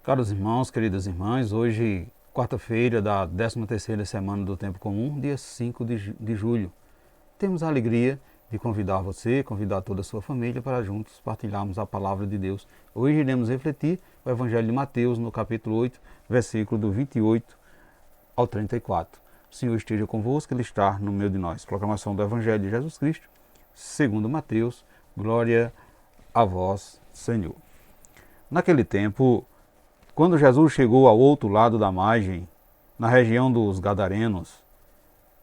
Caros irmãos, queridas irmãs, hoje, quarta-feira da 13ª semana do Tempo Comum, dia 5 de julho. Temos a alegria de convidar você, convidar toda a sua família para juntos partilharmos a Palavra de Deus. Hoje iremos refletir o Evangelho de Mateus, no capítulo 8, versículo do 28 ao 34. O Senhor esteja convosco, Ele está no meio de nós. Proclamação do Evangelho de Jesus Cristo, segundo Mateus. Glória a vós, Senhor. Naquele tempo, quando Jesus chegou ao outro lado da margem, na região dos Gadarenos,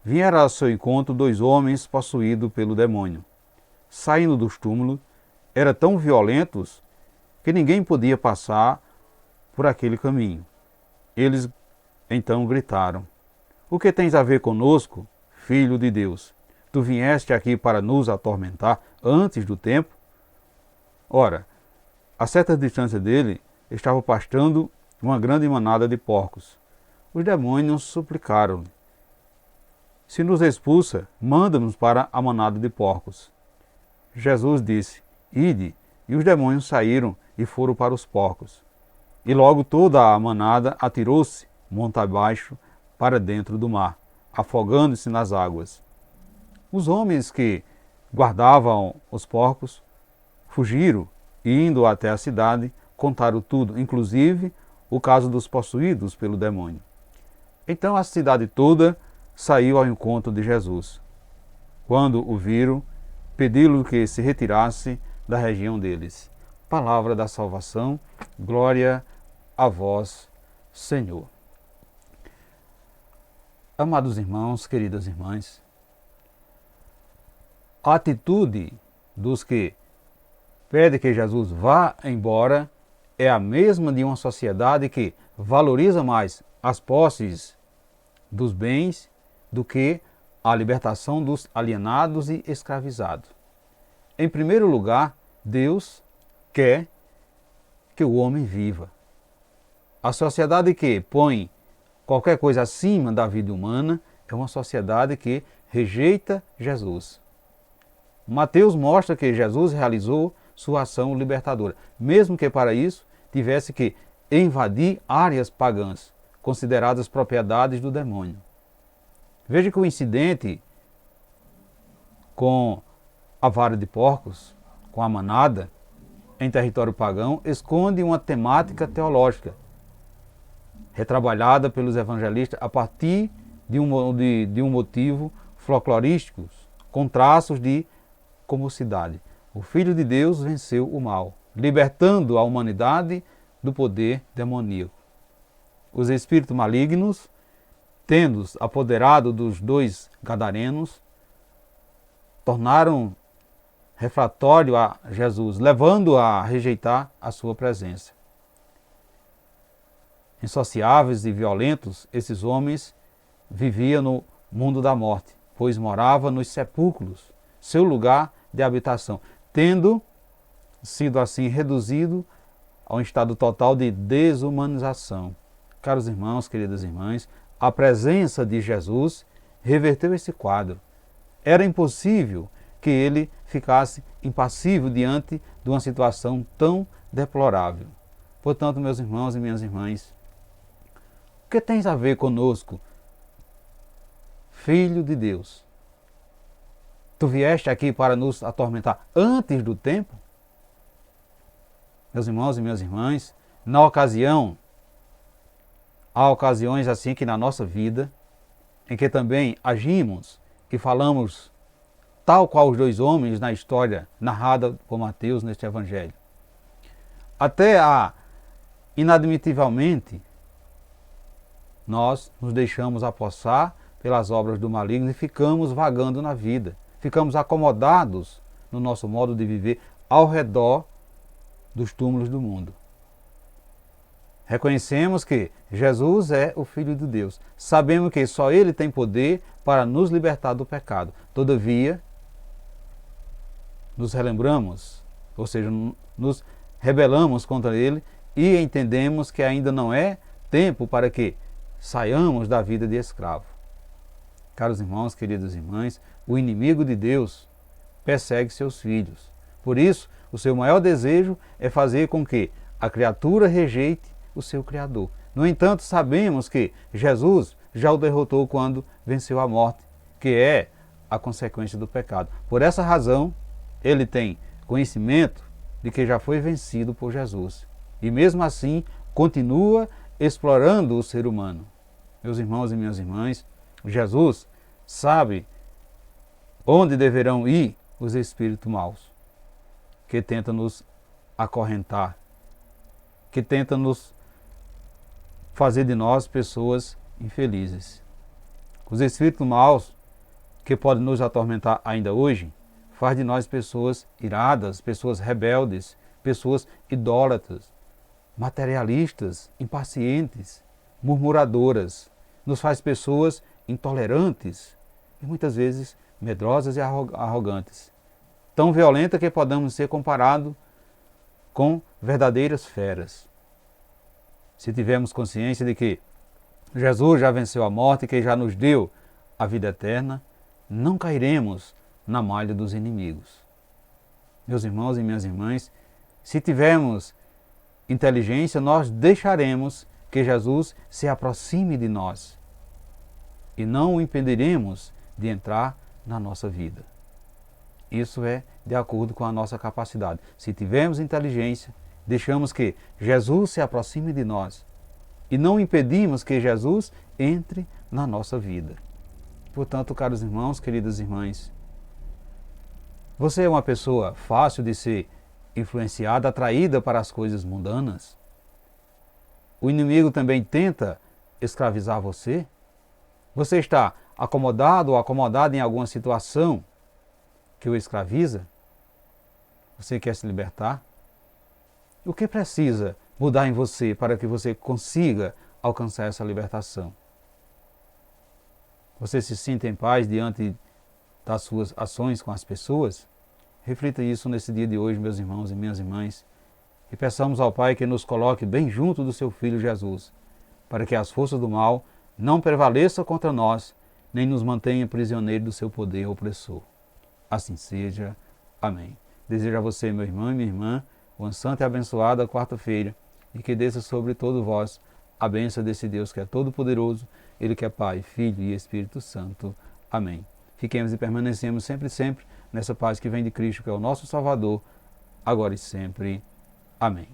vieram ao seu encontro 2 homens possuídos pelo demônio. Saindo dos túmulos, eram tão violentos que ninguém podia passar por aquele caminho. Eles então gritaram: "O que tens a ver conosco, Filho de Deus? Tu vieste aqui para nos atormentar antes do tempo?" Ora, a certa distância dele, estava pastando uma grande manada de porcos. Os demônios suplicaram-lhe: "Se nos expulsa, manda-nos para a manada de porcos." Jesus disse: "Ide." E os demônios saíram e foram para os porcos. E logo toda a manada atirou-se monte abaixo para dentro do mar, afogando-se nas águas. Os homens que guardavam os porcos fugiram e, indo até a cidade, contaram tudo, inclusive o caso dos possuídos pelo demônio. Então a cidade toda saiu ao encontro de Jesus. Quando o viram, pediram que se retirasse da região deles. Palavra da salvação, glória a vós, Senhor. Amados irmãos, queridas irmãs, a atitude dos que pedem que Jesus vá embora é a mesma de uma sociedade que valoriza mais as posses dos bens do que a libertação dos alienados e escravizados. Em primeiro lugar, Deus quer que o homem viva. A sociedade que põe qualquer coisa acima da vida humana é uma sociedade que rejeita Jesus. Mateus mostra que Jesus realizou sua ação libertadora, mesmo que para isso tivesse que invadir áreas pagãs, consideradas propriedades do demônio. Veja que o incidente com a vara de porcos, com a manada, em território pagão, esconde uma temática teológica, retrabalhada pelos evangelistas a partir de um motivo folclorístico, com traços de comicidade. O Filho de Deus venceu o mal, libertando a humanidade do poder demoníaco. Os espíritos malignos, tendo-os apoderado dos 2 gadarenos, tornaram refratório a Jesus, levando-o a rejeitar a sua presença. Insociáveis e violentos, esses homens viviam no mundo da morte, pois moravam nos sepulcros, seu lugar de habitação, tendo sido assim reduzido a um estado total de desumanização. Caros irmãos, queridas irmãs, a presença de Jesus reverteu esse quadro. Era impossível que ele ficasse impassível diante de uma situação tão deplorável. Portanto, meus irmãos e minhas irmãs, o que tens a ver conosco, Filho de Deus? Tu vieste aqui para nos atormentar antes do tempo? Meus irmãos e minhas irmãs, há ocasiões assim que na nossa vida, em que também agimos e falamos tal qual os 2 homens na história narrada por Mateus neste Evangelho. Até inadmitivelmente, nós nos deixamos apossar pelas obras do maligno e ficamos vagando na vida. Ficamos acomodados no nosso modo de viver ao redor dos túmulos do mundo. Reconhecemos que Jesus é o Filho de Deus. Sabemos que só Ele tem poder para nos libertar do pecado. Todavia, nos relembramos, ou seja, nos rebelamos contra Ele e entendemos que ainda não é tempo para que saiamos da vida de escravo. Caros irmãos, queridas irmãs, o inimigo de Deus persegue seus filhos. Por isso, o seu maior desejo é fazer com que a criatura rejeite o seu Criador. No entanto, sabemos que Jesus já o derrotou quando venceu a morte, que é a consequência do pecado. Por essa razão, ele tem conhecimento de que já foi vencido por Jesus. E mesmo assim, continua explorando o ser humano. Meus irmãos e minhas irmãs, Jesus sabe onde deverão ir os espíritos maus, que tentam nos acorrentar, que tentam nos fazer de nós pessoas infelizes. Os espíritos maus, que podem nos atormentar ainda hoje, faz de nós pessoas iradas, pessoas rebeldes, pessoas idólatras, materialistas, impacientes, murmuradoras. Nos faz pessoas intolerantes e muitas vezes medrosas e arrogantes. Tão violenta que podemos ser comparados com verdadeiras feras. Se tivermos consciência de que Jesus já venceu a morte, que já nos deu a vida eterna, não cairemos na malha dos inimigos. Meus irmãos e minhas irmãs, se tivermos inteligência, nós deixaremos que Jesus se aproxime de nós e não o impediremos de entrar na nossa vida. Isso é de acordo com a nossa capacidade. Se tivermos inteligência, deixamos que Jesus se aproxime de nós e não impedimos que Jesus entre na nossa vida. Portanto, caros irmãos, queridas irmãs, você é uma pessoa fácil de ser influenciada, atraída para as coisas mundanas? O inimigo também tenta escravizar você? Você está acomodado ou acomodada em alguma situação que o escraviza? Você quer se libertar? O que precisa mudar em você para que você consiga alcançar essa libertação? Você se sente em paz diante das suas ações com as pessoas? Reflita isso nesse dia de hoje, meus irmãos e minhas irmãs, e peçamos ao Pai que nos coloque bem junto do seu Filho Jesus, para que as forças do mal não prevaleçam contra nós, nem nos mantenha prisioneiros do seu poder opressor. Assim seja. Amém. Desejo a você, meu irmão e minha irmã, uma santa e abençoada quarta-feira, e que desça sobre todo vós a bênção desse Deus que é todo-poderoso, Ele que é Pai, Filho e Espírito Santo. Amém. Fiquemos e permanecemos sempre nessa paz que vem de Cristo, que é o nosso Salvador, agora e sempre. Amém.